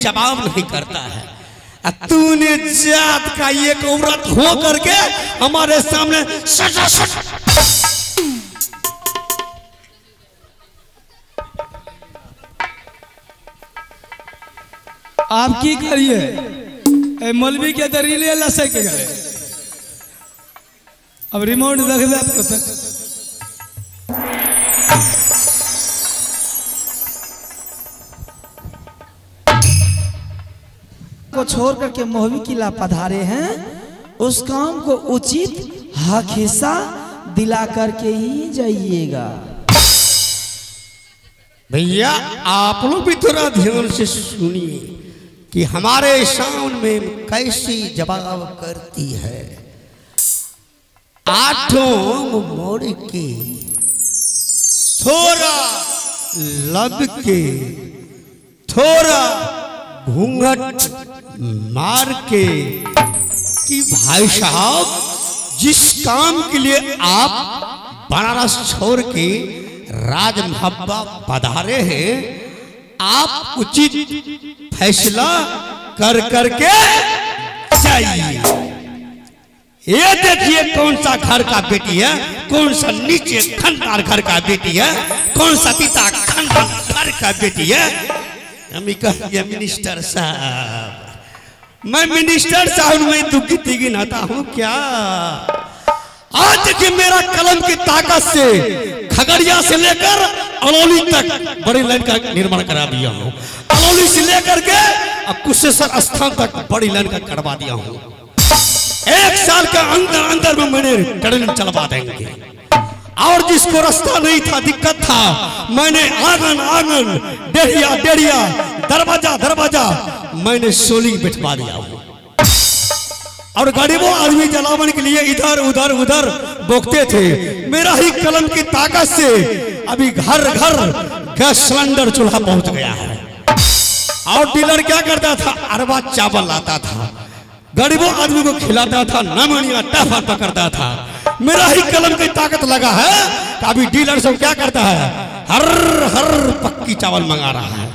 जवाब नहीं करता है। तूने जात का एक औरत हो करके हमारे सामने आप की करिए मौलवी के दरीले लसे के गए। अब रिमोट देख दे को छोड़ करके मौलवी किला पधारे हैं, उस काम को उचित हक हिस्सा दिला करके ही जाइएगा। भैया आप लोग भी थोड़ा ध्यान से सुनिए कि हमारे सामने कैसी जवाब करती है। आठों मोड़ के थोड़ा लब के थोड़ा घूंघट मार के कि भाई साहब जिस काम के लिए आप बनारस छोड़ के राज महब्बा पधारे हैं, आप उचित फैसला कर करके जाइए। ये देखिए कौन सा घर का बेटी है, कौन सा नीचे खंडार घर का बेटी है, कौन सा पिता खंडार घर का बेटी है। हमें कहिए मिनिस्टर साहब, मैं मिनिस्टर साहब में दुखी गिनाता हूँ क्या? आज देखिए मेरा कलम की ताकत से खगड़िया से लेकर अलौली तक बड़ी लाइन का निर्माण करा दिया हूँ। अलौली से लेकर के अब कुशेश्वर स्थान तक बड़ी लाइन का करवा दिया हूँ। 1 साल के अंदर अंदर में मैंने ट्रेन चलवा देंगे। और जिसको रास्ता नहीं था, दिक्कत था, मैंने आंगन आंगन डेढ़िया डेढ़िया दरवाजा दरवाजा मैंने सोलिंग बिठवा दिया हूँ। और गरीबों आदमी जलावन के लिए इधर उधर उधर बोकते थे। मेरा ही कलम की ताकत से अभी घर घर गैस सिलेंडर चूल्हा पहुंच गया है। और डीलर क्या करता था, अरबा चावल लाता था, गरीबों आदमी को खिलाता था, नमनिया टफा पकड़ता था। मेरा ही कलम की ताकत लगा है कि अभी डीलर सब क्या करता है, हर हर पक्की चावल मंगा रहा है।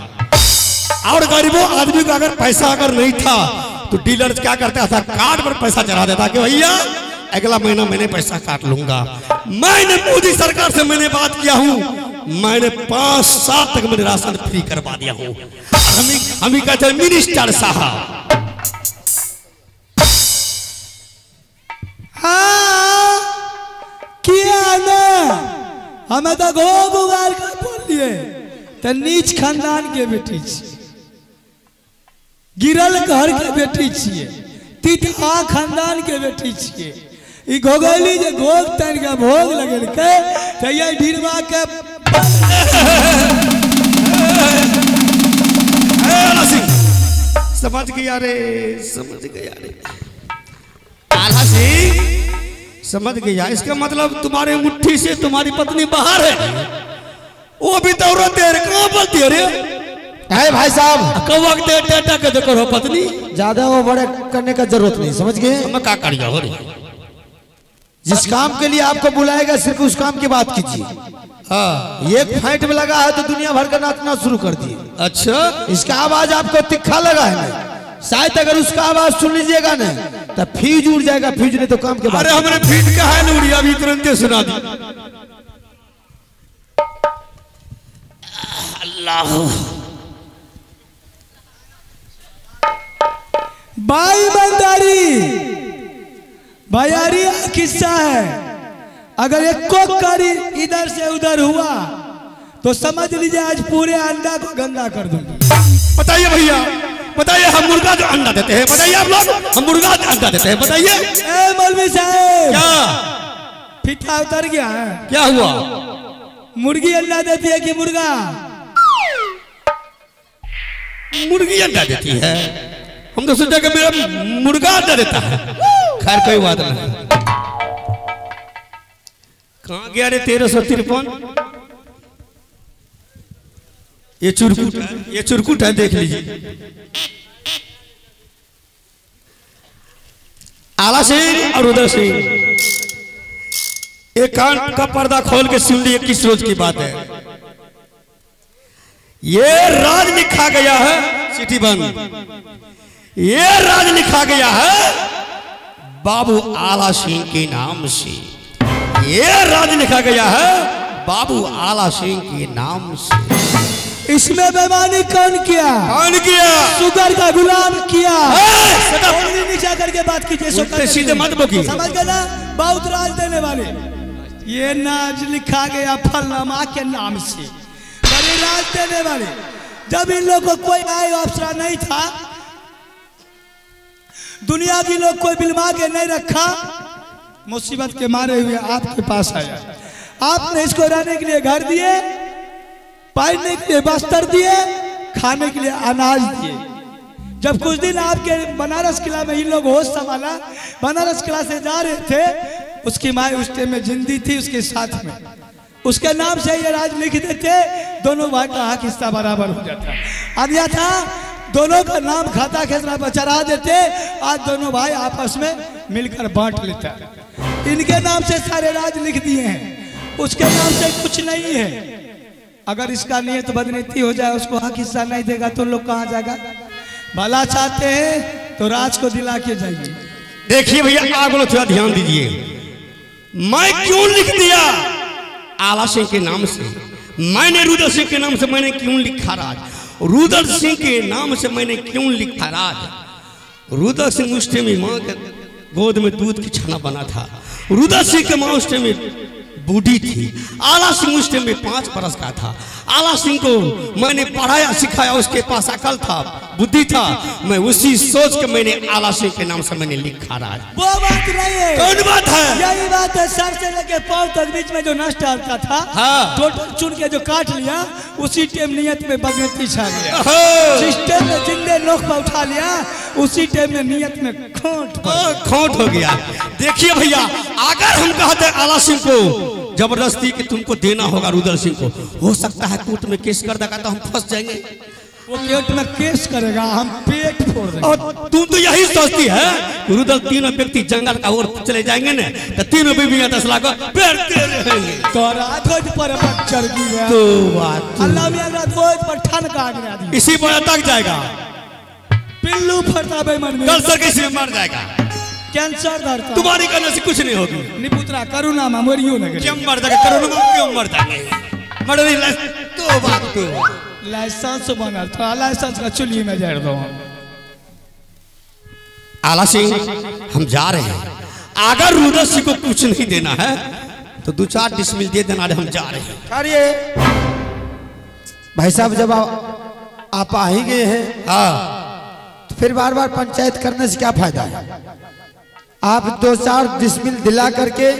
और गरीबों आदमी को अगर पैसा अगर नहीं था तो डीलर क्या करता था, कार्ड पर पैसा चढ़ा देता कि भैया अगला महीना मैंने पैसा काट लूंगा। मैंने मोदी सरकार से मैंने बात किया हूं, मैंने 5 साल तक मैंने राशन फ्री करवा दिया हूं। हम कहते हैं मिनिस्टर साहब। हाँ किया ना, हमें तो गोब उगार कर बोल दिए तो नीच खानदान के बेटी गिरल घर के बेटी छिए, तितहा खानदान के बेटी छिए। ई घोगली जे घोग तन के भोग लगल के त ये ढिरवा के समझ गया रे, समझ गया रे आला सिंह, समझ गया। इसका मतलब तुम्हारे मुट्ठी से तुम्हारी पत्नी बाहर है, वो भी तो औरत है, कहाँ बोलती है रे? है भाई साहब, कौवा के टेटा के देखो हो पत्नी, ज्यादा वो बड़े करने का जरूरत नहीं, समझ गए? मैं क्या करिया हो रे? जिस काम के लिए आपको बुलाएगा सिर्फ उस काम की बात कीजिए। हाँ, एक फाइट में लगा है तो दुनिया भर का नाचना शुरू कर दिए। अच्छा, इसका आवाज आपको तिखा लगा है ना, शायद अगर उसका आवाज सुन लीजिएगा ना तो फ्यूज उड़ जाएगा। फ्यूज नहीं तो काम के बाद। अरे हमने फ्यूज का है ना, अभी तुरंत सुना दी। अल्लाह भाई बंदारी भैयारी किस्सा है। अगर एक कारी इधर से उधर हुआ तो समझ लीजिए आज पूरे अंडा को गंदा कर दूंगा। बताइए भैया, बताइए, हम मुर्गा जो अंडा देते हैं, बताइए आप लोग, हम मुर्गा जो अंडा देते हैं, बताइए। ए मौलवी साहब, क्या फीता उतर गया है? क्या हुआ? मुर्गी अंडा देती है कि मुर्गा? मुर्गी अंडा देती है। हम तो सोचा कि मेरा मुर्गा अंडा देता है। खैर कोई बात नहीं। कहाँ गया रे 1353? ये चुरकुट है, ये चुरकुट है, देख लीजिए। आला सिंह और उदय सिंह, एक कान का पर्दा खोल के सुन ली। 21 रोज की बात है। ये राज लिखा गया है चिट्ठी बंद। ये राज लिखा गया है बाबू आला सिंह के नाम से। ये राज लिखा गया है बाबू आला सिंह के नाम से। इसमें बेईमानी कौन किया? कौन किया? शुगर का गुलाम किया। सदा नीचा करके बात कीजिए, सीधे मत बोलिए। समझ गए ना? बहुत राज देने वाले। ये नाज लिखा गया फलनामा के नाम से, बड़े राज देने वाले। जब इन लोगों को कोई आय अफसरा नहीं था, दुनिया की लोग कोई बिलवा के नहीं रखा, मुसीबत के मारे हुए आपके पास आया। आपने इसको रहने के लिए घर दिए, पहनने के लिए वस्त्र दिए, खाने के लिए अनाज दिए। जब कुछ दिन आपके बनारस किला में इन लोग होश संभाला, बनारस किला से जा रहे थे, उसकी माँ उस टाइम में जिंदी थी उसके साथ में, उसके नाम से ये राज लिख देते, दोनों भाई का हक हिस्सा बराबर हो जाता। अब यह था दोनों का नाम खाता खेसरा पर चढ़ा देते, आज दोनों भाई आपस में मिलकर बांट लेता। इनके नाम से सारे राज लिख दिए हैं, उसके नाम से कुछ नहीं है। अगर इसका नियत बदनीति हो जाए, उसको हक हिस्सा नहीं देगा तो लोग कहाँ जाएगा? भला चाहते हैं तो राज को दिला के जाइए। देखिए भैया, आप लोग थोड़ा ध्यान दीजिए। मैं क्यों लिख दिया आला सिंह के नाम से? मैंने रुद्र सिंह के नाम से मैंने क्यों लिखा राज? रुद्र सिंह के नाम से मैंने क्यों लिखा राज? रुद्र सिंह उस टाइम में माँ के गोद में दूध की छाना बना था। रुद्र सिंह के माँ उस टाइम में बूढ़ी थी। आला सिंह उस टाइम में 5 बरस का था। आला सिंह को मैंने पढ़ाया सिखाया, उसके पास अकल था, बुद्धि था। मैं उसी सोच के मैंने आला सिंह के नाम से मैंने लिखा राज। वो बात नहीं है। कौन बात है? यही बात है, सर से लेके पांव तक बीच में जो नष्ट आता था, हाँ। टोटल चुन के जो काट लिया, उसी टाइम नियत में बदनीति छा गया। ओहो। जिस टाइम में जिंदे लोग पर उठा लिया, उसी टाइम में नियत में खोट हो गया। देखिए भैया, अगर हम कहते आला सिंह को जबरदस्ती कि तुमको देना होगा रुद्र सिंह को, हो सकता है कोर्ट में केस कर देगा तो हम फंस जाएंगे। वो कोर्ट में केस करेगा, हम पेट फोड़ देंगे। और तुम तो यही सोचती है रुद्र, तीनों व्यक्ति जंगल का ओर चले जाएंगे ना, तो तीनों बीवियां 10 लाख पेड़ते रहेंगे। तो रात पर चढ़ गया तो बात अल्लाह मियां रात पर ठन का गिरा दी, इसी पर तक जाएगा। पिल्लू फटता बेमन में, कैंसर किसी में मर जाएगा। कैंसर धरता तुम्हारी करने से कुछ नहीं होगी। निपुत्रा करुणा में मरियो न क्यों मर जाएगा? करुणा में क्यों मर जाएगा? मर नहीं तो बात तो लाइसेंस बना था, लाइसेंस का चुली में जड़ दो। आला सिंह, हम जा रहे हैं। अगर रुद्र सिंह को कुछ नहीं देना है तो 2-4 डिसमिल दे देना, हम जा रहे हैं। अरे भाई साहब, जब आप आ ही गए हैं, हाँ, तो फिर बार बार पंचायत करने से क्या फायदा है? आप 2-4 डिसमिल दिला करके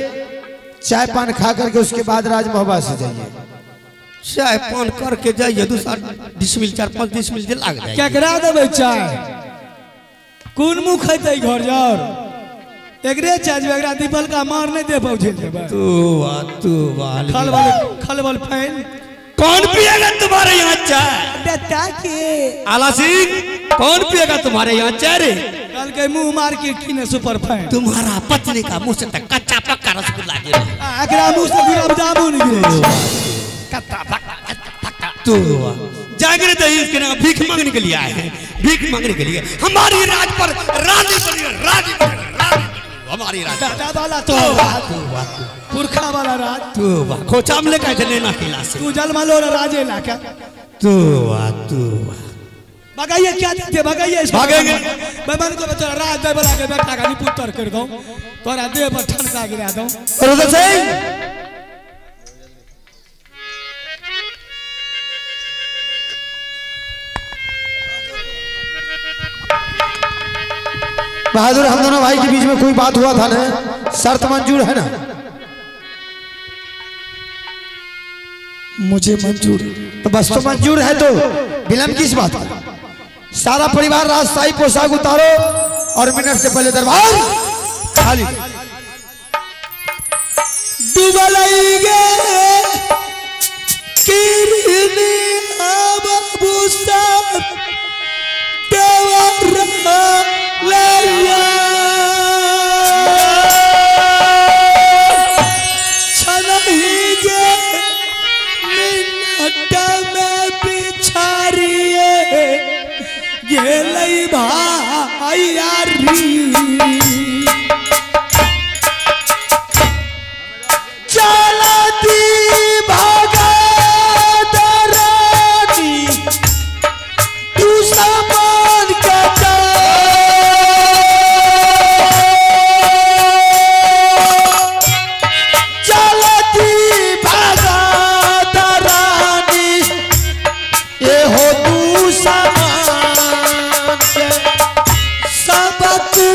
चाय पान खा करके उसके बाद राज मोहब्बत से जाइए। चाय पान करके जाइए, 2-4 डिसमिल 4-5 डिसमिल दे लग जाए। क्या करा देवे चाय? कौन मुंह खेते घर जाओ? एकरे चाय जो एकरा दीपल का मार नहीं दे पहुंचे तू वाल खलबल फैन कौन पिएगा तुम्हारे यहाँ चाय? बेटा के आला सिंह, कौन पिएगा तुम्हारे यहाँ चाय रे? कल के मुंह मार के कीने सुपर फैन। तुम्हारा पत्नी का मुंह से तक कच्चा पक्का रसगुल्ला गिरा, एकरा मुंह से गुलाब जामुन गिरे। कच्चा पक्का तू जागरे तो इसके नाम भीख मांगने के लिए आए हैं, भीख मांगने के लिए। हमारी राज पर रानी बनिए, रानी हमारी राज वाला तो पुरखा वाला राज। तू खोचा में लेकर चले ना किला से, तू जल मालो राजे लाका। तू भगाइए, क्या देते भगाइए, भागेंगे। बेमन को बता राज दे बला के बेटा का निपुत्र कर दो, तोरा देह पर ठनका गिरा दो। रुद्र सिंह, बहादुर, हम दोनों भाई के बीच में कोई बात हुआ था ना, शर्त मंजूर है ना? मुझे मंजूर। तो बस तो मंजूर है, तो विलंब किस बात का? सारा परिवार राजशाही पोशाक उतारो और मिनट से पहले दरबार खाली। डुबलाइगे किरनी बाबू साहब देवरा लैया छनहीगे मिनट में बिछारिए रही भाई यारी चलती भागा दरानी तू सामान का चलती भागा दरानी ये हो तू सामान के सब तू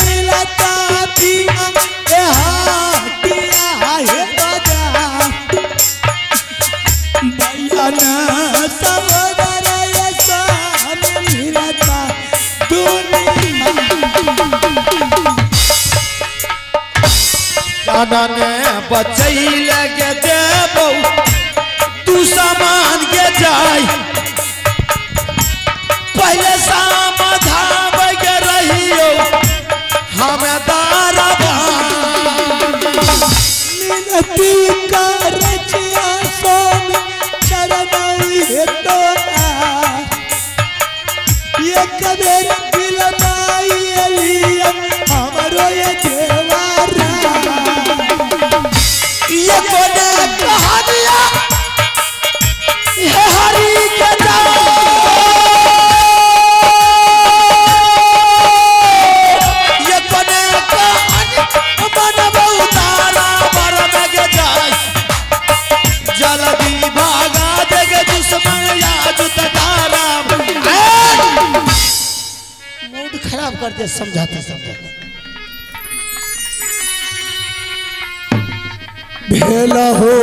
मिलता पिया ए हाटिया है बजा भैया ना सब दरया सब मिलता दुनिया ने बचई लगे देबो तू सामान के जाय पहले शाम धाम के रहियो हमें दारबा मिनती का रचिया सोन चरनाई है तो ये कदेर दिलनाई एलिया हमरो ये देवारा ये कोने कहा दिया ये हरी के जाओ ये कोने कहानी मन बहुतारा पर में के जाए जल्दी भागा देगे दुश्मन याद तारा मूड खराब कर दे समझाते समझाते भेला हो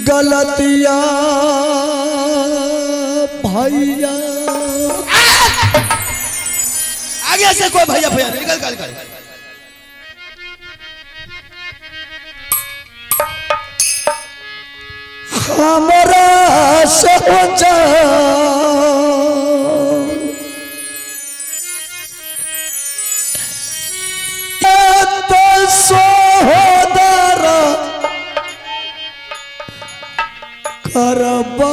गलतिया भैया आगे से कोई भैया भैया निकल निकल निकल हमरा सोचा सोहदर करबा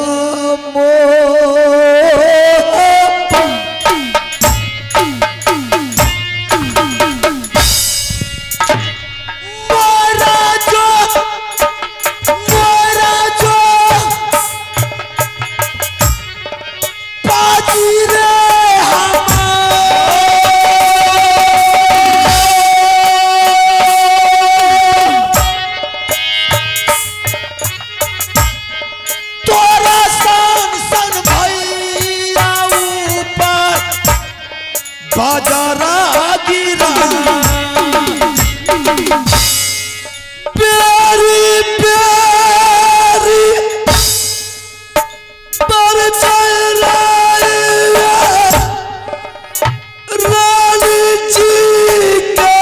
बाजारा गिरा प्यारी प्यारी पर रानी जी का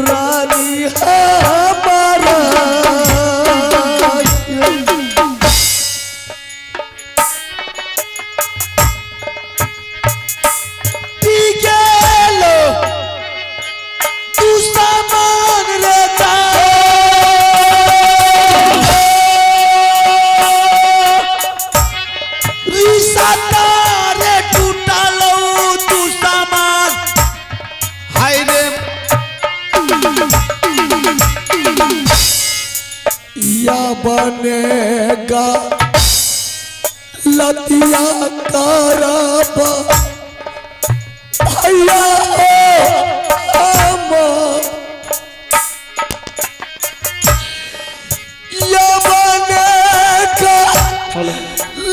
रानी हमारा लो तू सामान लेता रिश्ता तारे टूटा लो तू सामान हाय रे या बनेगा लतिया करबा भैया या बनेगा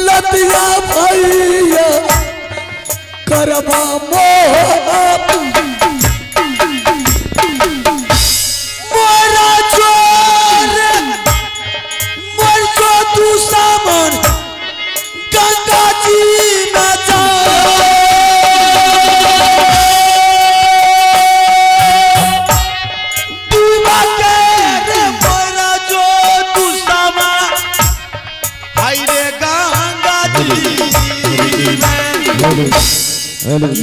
लतिया भैया करबा मोरा जोर मोर को तू सामान गंगा जी में जा डूबा के रे मोरा जो तू सामान हाय रे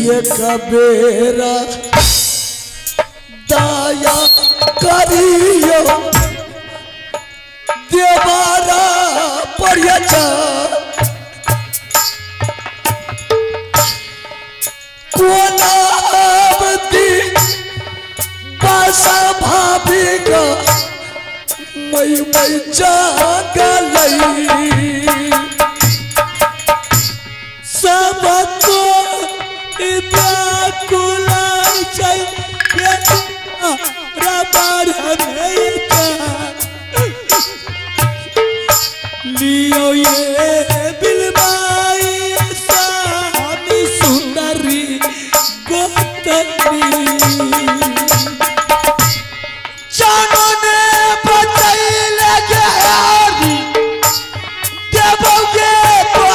ये कबेरा दया करियो देवारा पड़िया कोनावती बासा भाभी का मई जागलई सबको व्याकुला चाहिए रबर लियो ये बिलबाई स्वामी सुंदरी गोतनी जानो ने बचाई लगे यारी देवोगे तो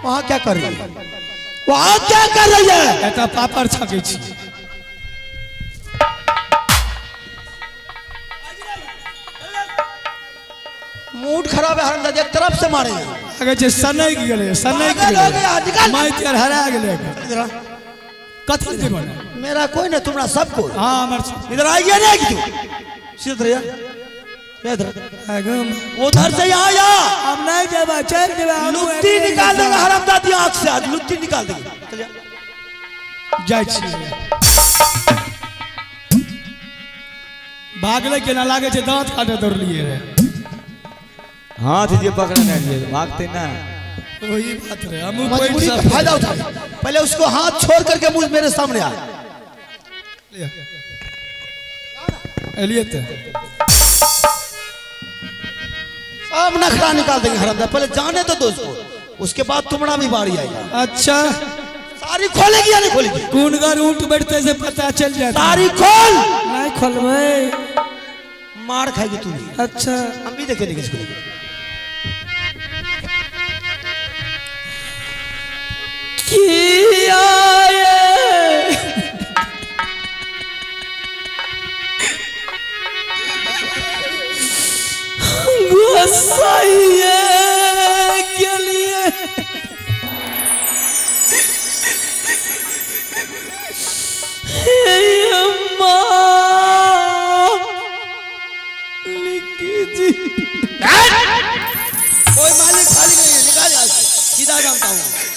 वहाँ क्या कर रही है? वहाँ क्या कर रही है? एटा पापड़ छके छी मूड खराब है हरमदा एक तरफ से मारे आगे जे सनई गेले मैं तेर हरा गेले कथि दे बने मेरा कोई ना तुम्हारा सब कोई हां हमर इधर आइए ना कि तू सीधा रहिया इधर उधर से यहाँ या अब नहीं जाबा चल जाबा लुत्ती निकाल देगा हरामजादी आंख से आज लुत्ती निकाल देगा चल जाय छी भागले के ना लागे छे दांत काटे दौड़ लिए रे हाथ जे पकड़े नहीं लिए भागते ना वही बात रे हम मजबूरी का फायदा उठा पहले उसको हाथ छोड़ करके मुझ मेरे सामने आ एलिए तो अब नखरा निकाल देंगे हरामदा पहले जाने तो दोस्त को उसके बाद तुम्हारा भी बारी आएगा अच्छा सारी खोलेगी या नहीं खोलेगी कूनगर ऊंट बैठते से पता चल जाता सारी खोल नहीं खोलबे मार खाएगी तू अच्छा हम भी देखेंगे किसको किया के लिए जी कोई मालिक खाली नहीं है निकाल यहाँ से सीधा जानता हूँ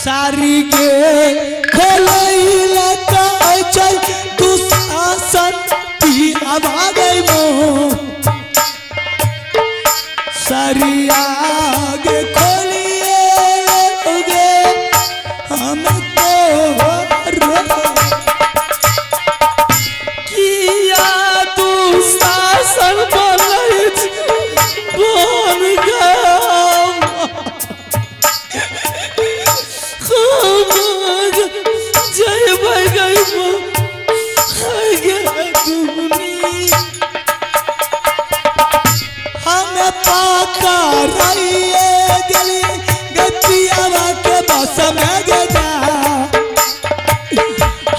सारी के खोलैला का चल दुशासन की आवाज मो सारी आगे खोलिए लोगे हम तो किया दुशासन बोल गया जय भाई गई हमें पाका रहिए गली गतिया के बस में गजा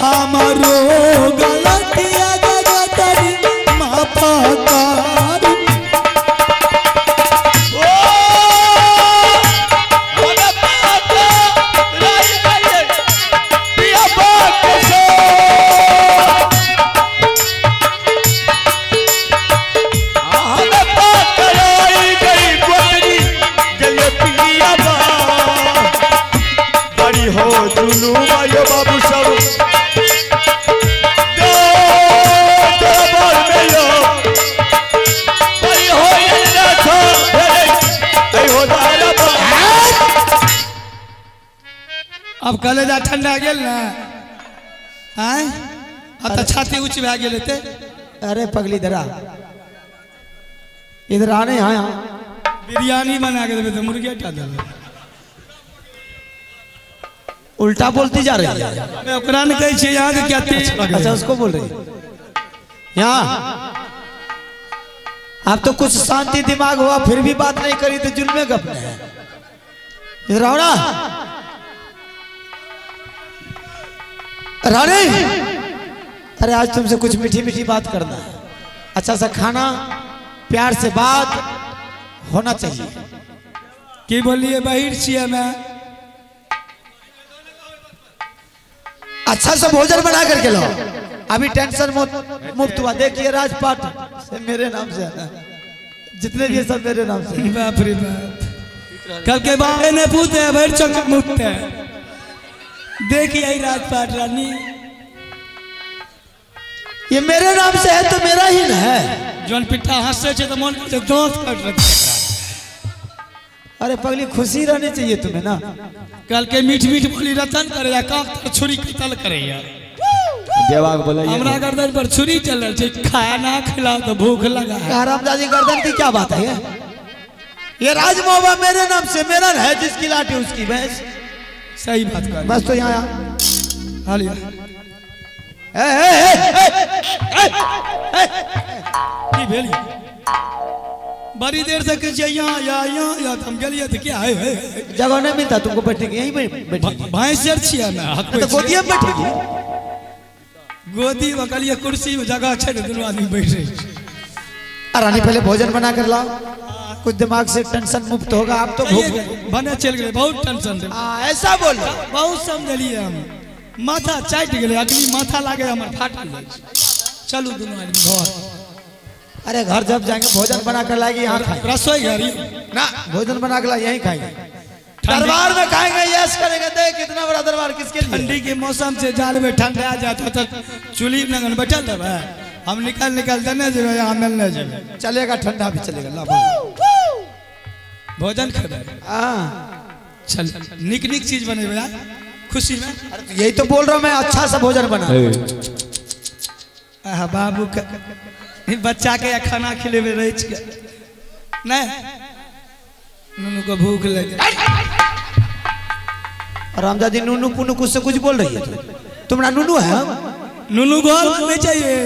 हमारो गलतिया गगतरी माफा कर बाबू सब अब कलेजा ठंडा गेल ना आय अब तो छाती ऊंच भए गेल हेते अरे पगली दरा इधर आने यहाँ बिरयानी बना के देबे तो मुर्गे टा देबे उल्टा बोलती जा रही है। मैं ओकरा ने कहै छै यहाँ के क्या तेज लगे अच्छा उसको बोल रही यहाँ आप तो कुछ शांति दिमाग हुआ फिर भी बात नहीं करी तो जुल्मे गप है इधर आओ ना रानी अरे आज तुमसे कुछ मीठी मीठी बात करना है अच्छा सा खाना प्यार से बात होना चाहिए की बोलिए बहिर छियै मैं अच्छा सा भोजन बना करके लाओ अभी टेंशन मुक्त हुआ देखिए राजपाट से मेरे नाम से है जितने भी सब मेरे नाम से बाप रे बाप कल के बारे ने पूछते हैं भैर चौक मुक्त है देखिए राजपाट रानी ये मेरे नाम से है तो मेरा ही ना है जोन पिट्ठा हंसे छे तो मन से दांत कट रहे अरे पगली खुशी रहनी चाहिए तुम्हें ना कल के मीठ मीठ बोली रतन करे या काक तर छुरी कतल करे यार देवा को बोला हमरा गर्दन पर छुरी चल रही है खाना खिलाओ तो भूख लगा है हरामजादी गर्दन की क्या बात है ये राजमोहबा मेरे नाम से मेरा है जिसकी लाठी उसकी भैंस सही बात कर बस तो यहाँ हालिया की भेली बड़ी देर से कह यहाँ हम गेलिए तो क्या है जगह नहीं मिलता तुमको बैठेगी यहीं बैठेगी भैंस छिया ना तो गोदिया में बैठेगी गोदी में कहलिए कुर्सी में जगह है दोनों आदमी बैठ रहे रानी पहले भोजन बना कर लाओ कुछ दिमाग से टेंशन मुक्त होगा आप तो बने चल गए बहुत टेंशन ऐसा बोलो बहुत समझलिए हम माथा चाट गए अगली माथा लागे हमारे फाटल चलू दोनों आदमी घर अरे घर जब जाएंगे भोजन बना कर लाएगी यहाँ खाएंगे रसोई घर ना भोजन बना कर ला यहीं खाएंगे दरबार में खाएंगे यश करेंगे देख कितना बड़ा दरबार किसके लिए ठंडी के मौसम से जाल में ठंड आ जाता तो चूल्ही लगन बैठल रहे हम निकल देने जाए यहाँ मिलने जाए चलेगा ठंडा भी चलेगा भोजन खेबे चल निक चीज बने यार खुशी में यही तो बोल रहा हूँ मैं अच्छा सा भोजन बना बाबू बच्चा के खाना खिलेबे रही नहीं नूनू को भूख लगे रामजादी नूनू पुनू कुछ से कुछ बोल रही है तुम्हारा नूनू है नूनू घर नहीं चाहिए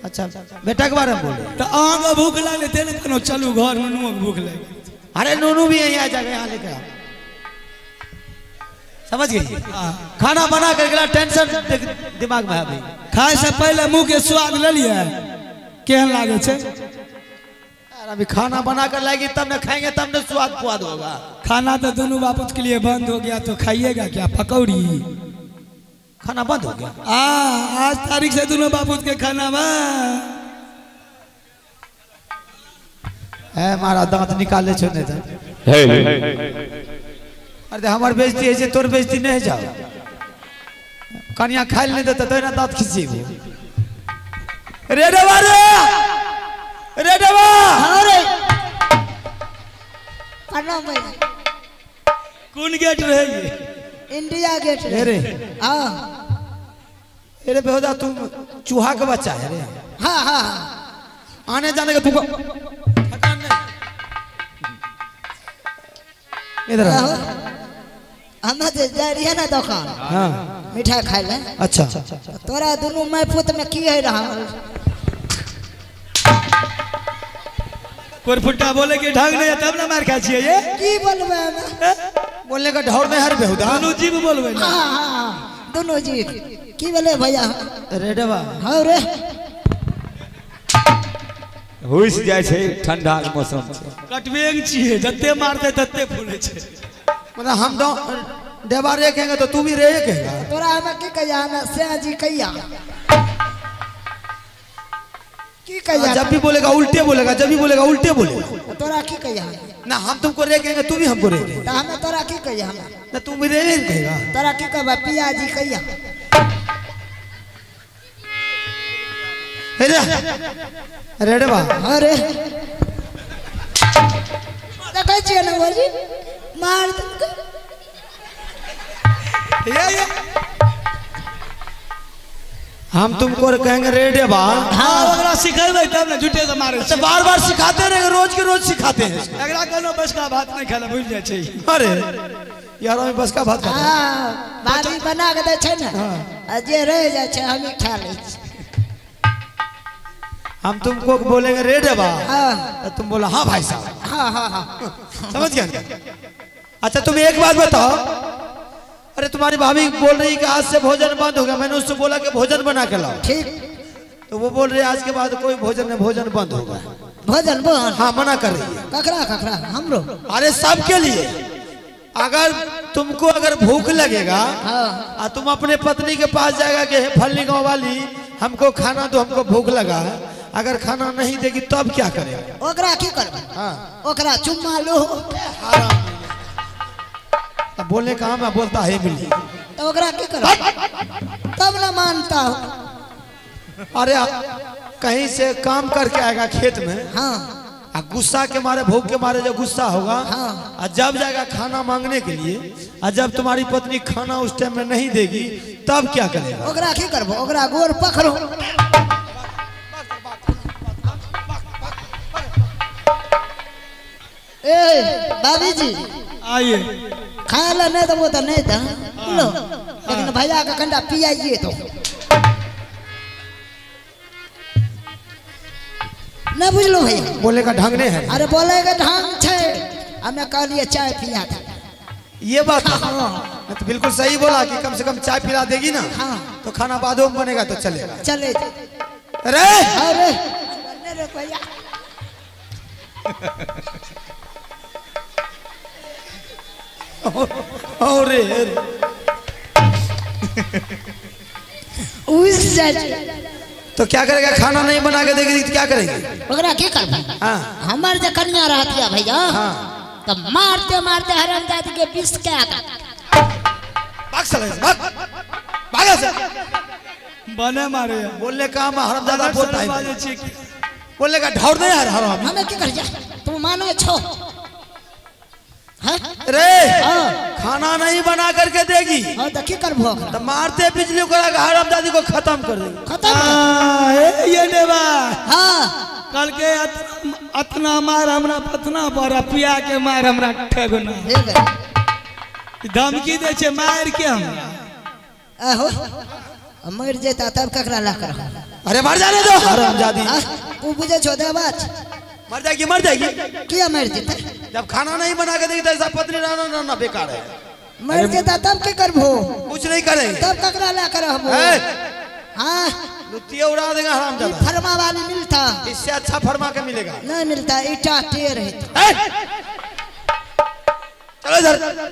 अच्छा बेटा के बारे में बोल रहे तो आगे भूख लगे तेरे कनो चलू घर नूनू को भूख लगे अरे नूनू भी यहीं आ जाएगा यहाँ लेके आओ समझ गई खाना बना कर टेंशन दिमाग में अभी खाए से पहले मुंह के स्वाद ले लिया केहन लागे छे अभी खाना बना कर लाएगी तब न खाएंगे तब न स्वाद पुआद होगा खाना तो दोनों बापूत के लिए बंद हो गया तो खाइएगा क्या पकौड़ी खाना बंद हो गया आज तारीख से दोनों बापूत के खाना है हमारा दांत निकाले छोड़ने था अरे हमार बेइज्जती है जे तोर बेइज्जती नहीं जाओ कनिया खाइल नहीं देता तो ना दांत खींची रे डबा रे डबा अरे प्रणाम भैया कौन गेट रहे ये इंडिया गेट अरे हाँ अरे बेहुदा तू चूहा का बच्चा है रे हाँ हाँ आने जाने का तुमको इधर आ। हम जा रही है ना दुकान हाँ मिठाई खाए ले अच्छा तोरा दोनों मैं पुत में की है रहा पुरफुट्टा बोले कि ढंग नहीं है तब ना मार खा छिए ये की बोलबे बोलने का ढौर नहीं हर बेहुदा दोनों जीव बोलबे ना हाँ हाँ दोनों जी की बोले भैया रेडवा हाँ रे हुइस जाय छे ठंडा के मौसम छे कटवेग छिए जत्ते मारते तत्ते फूले छे मतलब हम दो देवा रे कहेंगे तो तू भी रे कहेगा तोरा हमें की कहिया ना से जी कहिया की कहिया जब भी बोलेगा उल्टे बोलेगा जब भी बोलेगा उल्टे बोलेगा तोरा की कहिया ना हम तुमको रे कहेंगे तू भी हमको रे कहेगा तो हमें तोरा की कहिया ना तू भी रे कहेगा तोरा की कहबा पिया जी कहिया रेडवा अरे देखै छियै ना बोली मार दे ये हम तुमको कहेंगे रेडवा हाँ अगला सिखाएंगे तब ना झूठे से मारे अच्छा बार बार सिखाते रहेंगे रोज के रोज सिखाते हैं अगला कहनो बस का भात नहीं खाना भूल जाए चाहिए अरे यार हम बस का भात खाते हाँ भाभी बना के दे छै ना जे रह जाए छै हम ही खा ले छी हम तुमको बोलेंगे रेडवा हाँ तो तुम बोला हाँ भाई साहब हाँ हाँ हाँ समझ गया अच्छा तुम एक बात बताओ अरे तुम्हारी भाभी बोल रही कि आज से भोजन बंद हो गया मैंने उससे बोला कि भोजन बना के लाओ ठीक तो वो बोल रही है आज के बाद कोई भोजन नहीं भोजन बंद होगा भोजन बोल हाँ मना कर रही है ककरा ककरा हमरो अरे सबके लिए अगर तुमको अगर भूख लगेगा हाँ और तुम अपने पत्नी के पास जाएगा कि फलनी गाँव वाली हमको खाना तो हमको भूख लगा है अगर खाना नहीं देगी तब क्या करेगा ओकरा की करबे हाँ ओकरा चुम्मा लो अब बोलने का मैं बोलता है मिली तो ओकरा की करबे तब ना मानता हो अरे कहीं से काम करके आएगा खेत में हाँ गुस्सा के मारे भूख के मारे जब गुस्सा होगा हाँ। और जब जाएगा खाना मांगने के लिए और जब तुम्हारी पत्नी खाना उस टाइम में नहीं देगी तब क्या करेगा ओकरा की करबो ओकरा गोर पकड़ो ए भाभी जी आइए खाए ला नहीं दबो तो नहीं था लो लेकिन भैया का कंडा पियाइए तो न बुझलो भैया बोले का ढंग नहीं है अरे बोले का ढंग छे हमें कहलिए चाय पिया था ये बात है। मैं तो बिल्कुल सही बोला कि कम से कम चाय पिला देगी ना हाँ तो खाना बादों में बनेगा तो चलेगा चले अरे अरे बोलने रे भैया अरे उस जाए तो क्या करेगा खाना नहीं बना के देगी तो क्या करेंगे ओकरा की करबे हाँ हमार जे कन्या रहती है भैया हाँ तो मारते मारते हरामजादी के विष के आगा भाग साले से, भाग भागा से बने मारे बोलने का हम हरामजादा बोलता है बोलने का ढौर नहीं है हराम हमें की कर जा तुम मानो छो हाँ रे खाना नहीं बना करके देगी हाँ तो की करबो ओकरा तो मारते बिजली को हरामजादी को खत्म कर देगी खत्म ये देवा हाँ कल के अतना मार हमरा पतना पर पिया के मार हमरा ठगना ठीक है धमकी दे छे मार के हमरा आहो मर जेता तब ककरा ला कर अरे मर जाने दो हरामजादी तू बुझे छो देवाच मर जाएगी मर जाएगी किया मर जेता जब खाना नहीं बना के देगी तो ऐसा पत्नी रहना रहना बेकार है मर जेता तब के करबो कुछ नहीं करेंगे तब ककरा ला कर हबो हाँ लुतिया उड़ा देगा हरामजादा फरमा वाली मिलता इससे अच्छा फरमा के मिलेगा नहीं मिलता ईटा टेर है चलो इधर